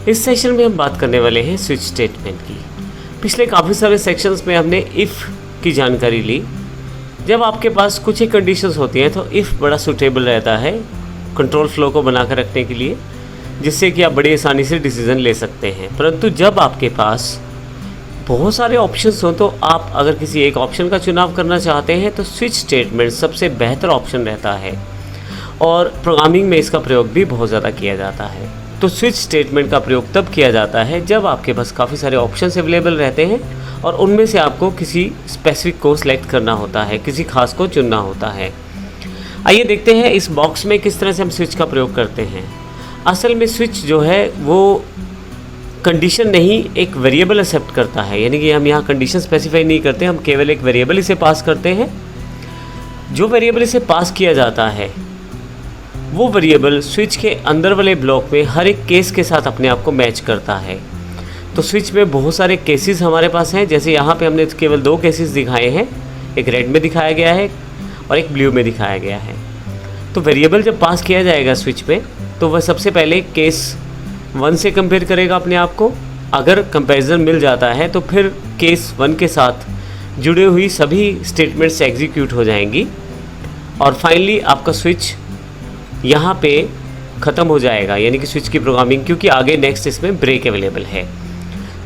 इस सेशन में हम बात करने वाले हैं स्विच स्टेटमेंट की। पिछले काफ़ी सारे सेक्शंस में हमने इफ़ की जानकारी ली। जब आपके पास कुछ ही कंडीशंस होती हैं तो इफ़ बड़ा सूटेबल रहता है कंट्रोल फ्लो को बनाकर रखने के लिए, जिससे कि आप बड़ी आसानी से डिसीज़न ले सकते हैं। परंतु जब आपके पास बहुत सारे ऑप्शंस हों तो आप अगर किसी एक ऑप्शन का चुनाव करना चाहते हैं तो स्विच स्टेटमेंट सबसे बेहतर ऑप्शन रहता है और प्रोग्रामिंग में इसका प्रयोग भी बहुत ज़्यादा किया जाता है। तो स्विच स्टेटमेंट का प्रयोग तब किया जाता है जब आपके पास काफ़ी सारे ऑप्शंस अवेलेबल रहते हैं और उनमें से आपको किसी स्पेसिफिक को सिलेक्ट करना होता है, किसी खास को चुनना होता है। आइए देखते हैं इस बॉक्स में किस तरह से हम स्विच का प्रयोग करते हैं। असल में स्विच जो है वो कंडीशन नहीं, एक वेरिएबल एक्सेप्ट करता है, यानी कि हम यहाँ कंडीशन स्पेसिफाई नहीं करते, हम केवल एक वेरिएबल इसे पास करते हैं। जो वेरिएबल इसे पास किया जाता है वो वेरिएबल स्विच के अंदर वाले ब्लॉक में हर एक केस के साथ अपने आप को मैच करता है। तो स्विच में बहुत सारे केसेस हमारे पास हैं, जैसे यहाँ पे हमने केवल 2 केसेस दिखाए हैं, एक रेड में दिखाया गया है और एक ब्लू में दिखाया गया है। तो वेरिएबल जब पास किया जाएगा स्विच पे तो वह सबसे पहले केस 1 से कंपेयर करेगा अपने आप को। अगर कंपैरिजन मिल जाता है तो फिर केस 1 के साथ जुड़ी हुई सभी स्टेटमेंट्स एग्जीक्यूट हो जाएंगी और फाइनली आपका स्विच यहाँ पे ख़त्म हो जाएगा, यानी कि स्विच की प्रोग्रामिंग, क्योंकि आगे नेक्स्ट इसमें ब्रेक अवेलेबल है।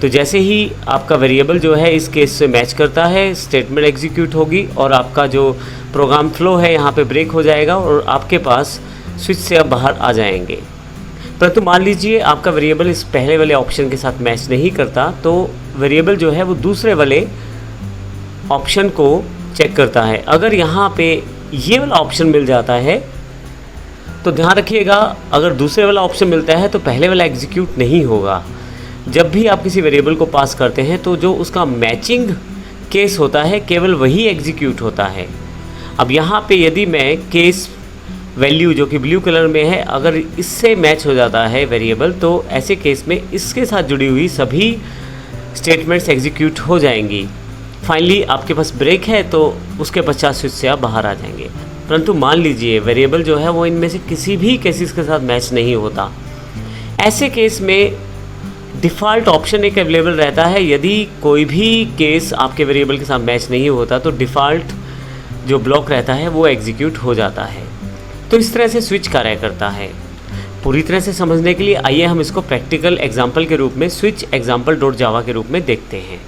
तो जैसे ही आपका वेरिएबल जो है इस केस से मैच करता है, स्टेटमेंट एग्जीक्यूट होगी और आपका जो प्रोग्राम फ्लो है यहाँ पे ब्रेक हो जाएगा और आपके पास स्विच से आप बाहर आ जाएंगे। परंतु मान लीजिए आपका वेरिएबल इस पहले वाले ऑप्शन के साथ मैच नहीं करता, तो वेरिएबल जो है वो दूसरे वाले ऑप्शन को चेक करता है। अगर यहाँ पे ये वाला ऑप्शन मिल जाता है तो ध्यान रखिएगा, अगर दूसरे वाला ऑप्शन मिलता है तो पहले वाला एग्जीक्यूट नहीं होगा। जब भी आप किसी वेरिएबल को पास करते हैं तो जो उसका मैचिंग केस होता है केवल वही एग्जीक्यूट होता है। अब यहाँ पे यदि मैं केस वैल्यू जो कि ब्लू कलर में है, अगर इससे मैच हो जाता है वेरिएबल, तो ऐसे केस में इसके साथ जुड़ी हुई सभी स्टेटमेंट्स एग्जीक्यूट हो जाएंगी। फाइनली आपके पास ब्रेक है तो उसके पश्चात स्विच से आप बाहर आ जाएंगे। परंतु मान लीजिए वेरिएबल जो है वो इनमें से किसी भी केसेस के साथ मैच नहीं होता। ऐसे केस में डिफ़ॉल्ट ऑप्शन एक अवेलेबल रहता है। यदि कोई भी केस आपके वेरिएबल के साथ मैच नहीं होता तो डिफ़ॉल्ट जो ब्लॉक रहता है वो एग्जीक्यूट हो जाता है। तो इस तरह से स्विच कार्य करता है। पूरी तरह से समझने के लिए आइए हम इसको प्रैक्टिकल एग्जाम्पल के रूप में स्विच example.java के रूप में देखते हैं।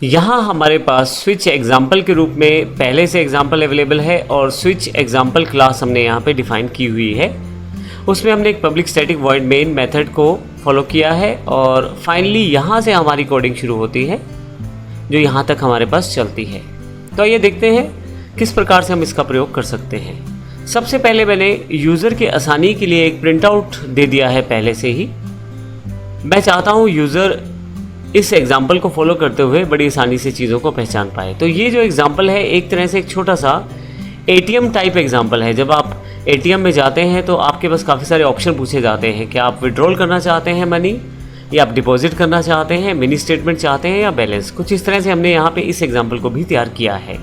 यहाँ हमारे पास स्विच एग्जाम्पल के रूप में पहले से एग्जाम्पल अवेलेबल है और स्विच एग्जाम्पल क्लास हमने यहाँ पे डिफ़ाइन की हुई है। उसमें हमने एक public static void main method को फॉलो किया है और फाइनली यहाँ से हमारी कोडिंग शुरू होती है जो यहाँ तक हमारे पास चलती है। तो आइए देखते हैं किस प्रकार से हम इसका प्रयोग कर सकते हैं। सबसे पहले मैंने यूज़र की आसानी के लिए एक प्रिंट आउट दे दिया है पहले से ही। मैं चाहता हूँ यूज़र इस एग्जाम्पल को फॉलो करते हुए बड़ी आसानी से चीज़ों को पहचान पाए। तो ये जो एग्जाम्पल है एक तरह से एक छोटा सा ATM टाइप एग्जाम्पल है। जब आप ATM में जाते हैं तो आपके पास काफ़ी सारे ऑप्शन पूछे जाते हैं कि आप विड्रॉल करना चाहते हैं मनी, या आप डिपॉजिट करना चाहते हैं, मिनी स्टेटमेंट चाहते हैं या बैलेंस। कुछ इस तरह से हमने यहाँ पे इस एग्जाम्पल को भी तैयार किया है।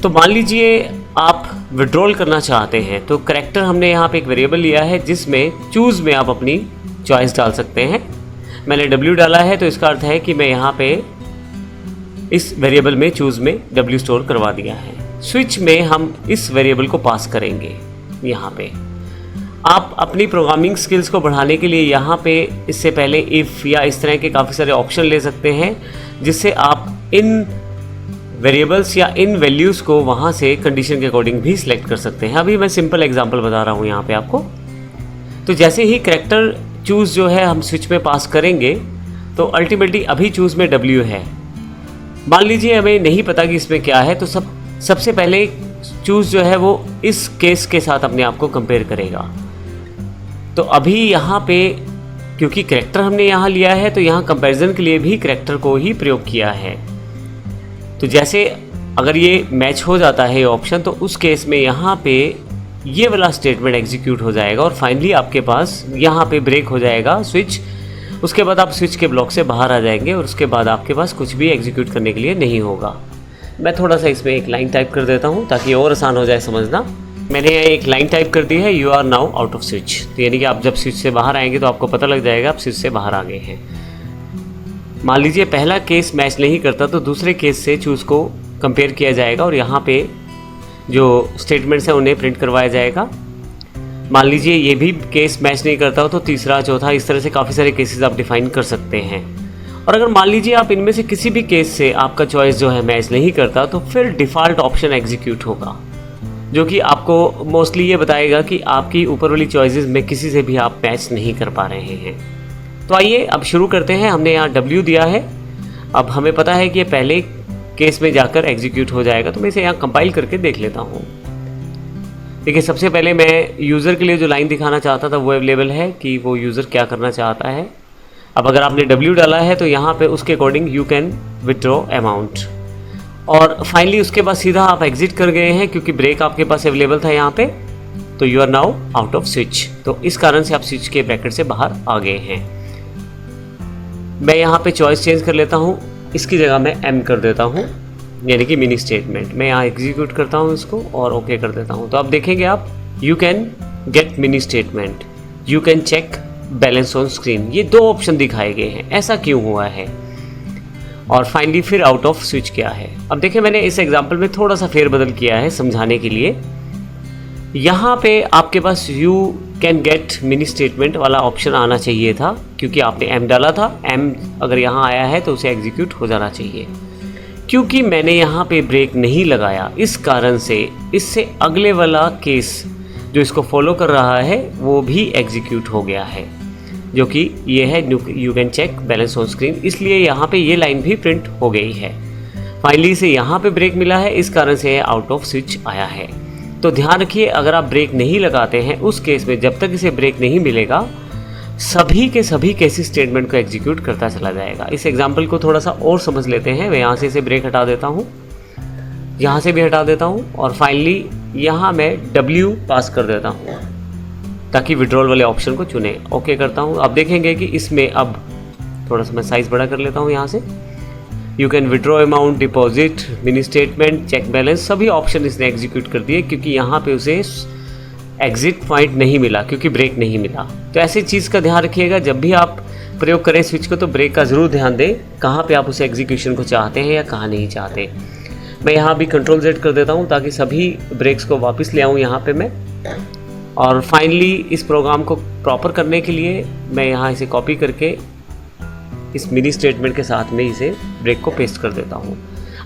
तो मान लीजिए आप विड्रॉल करना चाहते हैं तो करेक्टर हमने यहाँ पे एक वेरिएबल लिया है जिसमें चूज़ में आप अपनी चॉइस डाल सकते हैं। मैंने W डाला है तो इसका अर्थ है कि मैं यहाँ पे इस वेरिएबल में चूज़ में W स्टोर करवा दिया है। स्विच में हम इस वेरिएबल को पास करेंगे। यहाँ पे आप अपनी प्रोग्रामिंग स्किल्स को बढ़ाने के लिए यहाँ पे इससे पहले इफ़ या इस तरह के काफ़ी सारे ऑप्शन ले सकते हैं जिससे आप इन वेरिएबल्स या इन वैल्यूज़ को वहाँ से कंडीशन के अकॉर्डिंग भी सिलेक्ट कर सकते हैं। अभी मैं सिंपल एग्जांपल बता रहा हूँ यहाँ पे आपको। तो जैसे ही करैक्टर चूज़ जो है हम स्विच में पास करेंगे तो अल्टीमेटली अभी चूज़ में W है। मान लीजिए हमें नहीं पता कि इसमें क्या है, तो सबसे पहले चूज़ जो है वो इस केस के साथ अपने आप को कंपेयर करेगा। तो अभी यहाँ पे क्योंकि करैक्टर हमने यहाँ लिया है तो यहाँ कंपैरिजन के लिए भी करैक्टर को ही प्रयोग किया है। तो जैसे अगर ये मैच हो जाता है ऑप्शन तो उस केस में यहाँ पे ये वाला स्टेटमेंट एग्जीक्यूट हो जाएगा और फाइनली आपके पास यहाँ पे ब्रेक हो जाएगा स्विच। उसके बाद आप स्विच के ब्लॉक से बाहर आ जाएंगे और उसके बाद आपके पास कुछ भी एग्जीक्यूट करने के लिए नहीं होगा। मैं थोड़ा सा इसमें एक लाइन टाइप कर देता हूँ ताकि और आसान हो जाए समझना। मैंने यहाँ एक लाइन टाइप कर दी है, you are now out of switch. तो यानी कि आप जब स्विच से बाहर आएंगे तो आपको पता लग जाएगा आप स्विच से बाहर आ गए हैं। मान लीजिए पहला केस मैच नहीं करता तो दूसरे केस से चूज़ को कंपेयर किया जाएगा और यहाँ पे जो स्टेटमेंट्स हैं उन्हें प्रिंट करवाया जाएगा। मान लीजिए ये भी केस मैच नहीं करता हो तो तीसरा, चौथा, इस तरह से काफ़ी सारे केसेस आप डिफाइन कर सकते हैं। और अगर मान लीजिए आप इनमें से किसी भी केस से आपका चॉइस जो है मैच नहीं करता तो फिर डिफ़ॉल्ट ऑप्शन एग्जीक्यूट होगा, जो कि आपको मोस्टली ये बताएगा कि आपकी ऊपर वाली चॉइसेस में किसी से भी आप मैच नहीं कर पा रहे हैं। तो आइए अब शुरू करते हैं। हमने यहाँ W दिया है, अब हमें पता है कि ये पहले केस में जाकर एग्जीक्यूट हो जाएगा। तो मैं इसे यहाँ कंपाइल करके देख लेता हूँ। देखिए, सबसे पहले मैं यूज़र के लिए जो लाइन दिखाना चाहता था वो अवेलेबल है कि वो यूज़र क्या करना चाहता है। अब अगर आपने W डाला है तो यहाँ पे उसके according you can withdraw amount, और फाइनली उसके बाद सीधा आप एग्जिट कर गए हैं क्योंकि ब्रेक आपके पास अवेलेबल था यहाँ पे। तो you are now out of switch, तो इस कारण से आप स्विच के ब्रैकेट से बाहर आ गए हैं। मैं यहाँ पे चॉइस चेंज कर लेता हूँ, इसकी जगह मैं M कर देता हूँ, यानी कि मिनी स्टेटमेंट। मैं यहाँ एग्जीक्यूट करता हूँ इसको और ओके कर देता हूँ। तो अब देखेंगे आप, you can get mini statement, you can check balance on screen, ये दो ऑप्शन दिखाए गए हैं। ऐसा क्यों हुआ है? और फाइनली फिर आउट ऑफ स्विच क्या है। अब देखिए, मैंने इस एग्जाम्पल में थोड़ा सा फेरबदल किया है समझाने के लिए। यहाँ पे आपके पास you can get mini statement वाला ऑप्शन आना चाहिए था क्योंकि आपने M डाला था। M अगर यहाँ आया है तो उसे एग्जीक्यूट हो जाना चाहिए। क्योंकि मैंने यहाँ पे ब्रेक नहीं लगाया, इस कारण से इससे अगले वाला केस जो इसको फॉलो कर रहा है वो भी एग्जीक्यूट हो गया है, जो कि ये है you can check balance on screen. इसलिए यहाँ पे ये लाइन भी प्रिंट हो गई है। फाइनली से यहाँ पे ब्रेक मिला है, इस कारण से आउट ऑफ स्विच आया है। तो ध्यान रखिए, अगर आप ब्रेक नहीं लगाते हैं उस केस में जब तक इसे ब्रेक नहीं मिलेगा सभी के सभी केसेस स्टेटमेंट को एग्जीक्यूट करता चला जाएगा। इस एग्जांपल को थोड़ा सा और समझ लेते हैं। मैं यहाँ से इसे ब्रेक हटा देता हूँ, यहाँ से भी हटा देता हूँ और फाइनली यहाँ मैं W पास कर देता हूँ ताकि विड्रॉल वाले ऑप्शन को चुने। ओके करता हूँ। अब देखेंगे कि इसमें अब थोड़ा सा मैं साइज़ बड़ा कर लेता हूँ यहाँ से। You can withdraw amount, deposit, mini statement, check balance, सभी ऑप्शन इसने एग्जीक्यूट कर दिए क्योंकि यहाँ पे उसे एग्जिट पॉइंट नहीं मिला, क्योंकि ब्रेक नहीं मिला। तो ऐसी चीज़ का ध्यान रखिएगा, जब भी आप प्रयोग करें स्विच को तो ब्रेक का ज़रूर ध्यान दें, कहाँ पे आप उसे एग्जीक्यूशन को चाहते हैं या कहाँ नहीं चाहते। मैं यहाँ भी Ctrl Z कर देता हूँ ताकि सभी ब्रेक्स को वापस ले आऊँ यहाँ पे मैं। और फाइनली इस प्रोग्राम को प्रॉपर करने के लिए मैं यहाँ इसे कॉपी करके इस मिनी स्टेटमेंट के साथ में इसे ब्रेक को पेस्ट कर देता हूँ।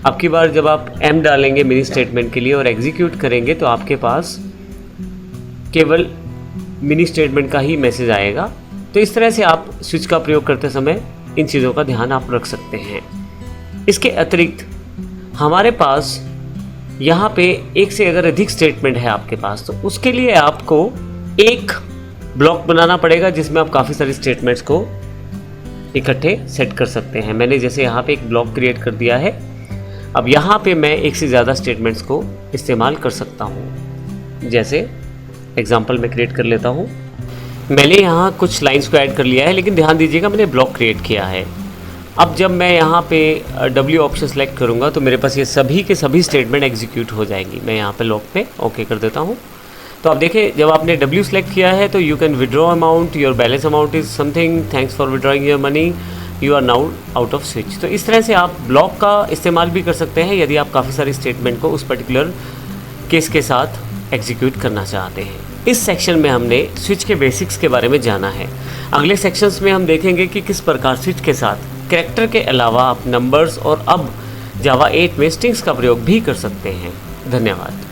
अब की बार जब आप M डालेंगे मिनी स्टेटमेंट के लिए और एग्जीक्यूट करेंगे तो आपके पास केवल मिनी स्टेटमेंट का ही मैसेज आएगा। तो इस तरह से आप स्विच का प्रयोग करते समय इन चीज़ों का ध्यान आप रख सकते हैं। इसके अतिरिक्त हमारे पास यहाँ पे एक से अगर अधिक स्टेटमेंट है आपके पास तो उसके लिए आपको एक ब्लॉक बनाना पड़ेगा जिसमें आप काफ़ी सारे स्टेटमेंट्स को इकट्ठे सेट कर सकते हैं। मैंने जैसे यहाँ पे एक ब्लॉक क्रिएट कर दिया है। अब यहाँ पे मैं एक से ज़्यादा स्टेटमेंट्स को इस्तेमाल कर सकता हूँ। जैसे एग्जांपल मैं क्रिएट कर लेता हूँ। मैंने यहाँ कुछ लाइंस को ऐड कर लिया है, लेकिन ध्यान दीजिएगा मैंने ब्लॉक क्रिएट किया है। अब जब मैं यहाँ पे W ऑप्शन सेलेक्ट करूँगा तो मेरे पास ये सभी के सभी स्टेटमेंट एग्जीक्यूट हो जाएंगी। मैं यहाँ पे लॉक पे ओके कर देता हूँ। तो अब देखिए, जब आपने W सेलेक्ट किया है तो you can withdraw amount, your balance amount is something, thanks for withdrawing your money, you are now out of switch. तो इस तरह से आप ब्लॉक का इस्तेमाल भी कर सकते हैं यदि आप काफ़ी सारे स्टेटमेंट को उस पर्टिकुलर केस के साथ एग्जीक्यूट करना चाहते हैं। इस सेक्शन में हमने स्विच के बेसिक्स के बारे में जाना है। अगले सेक्शंस में हम देखेंगे कि किस प्रकार स्विच के साथ कैरेक्टर के अलावा आप नंबर्स और अब जावा 8 में स्ट्रिंग्स का प्रयोग भी कर सकते हैं। धन्यवाद।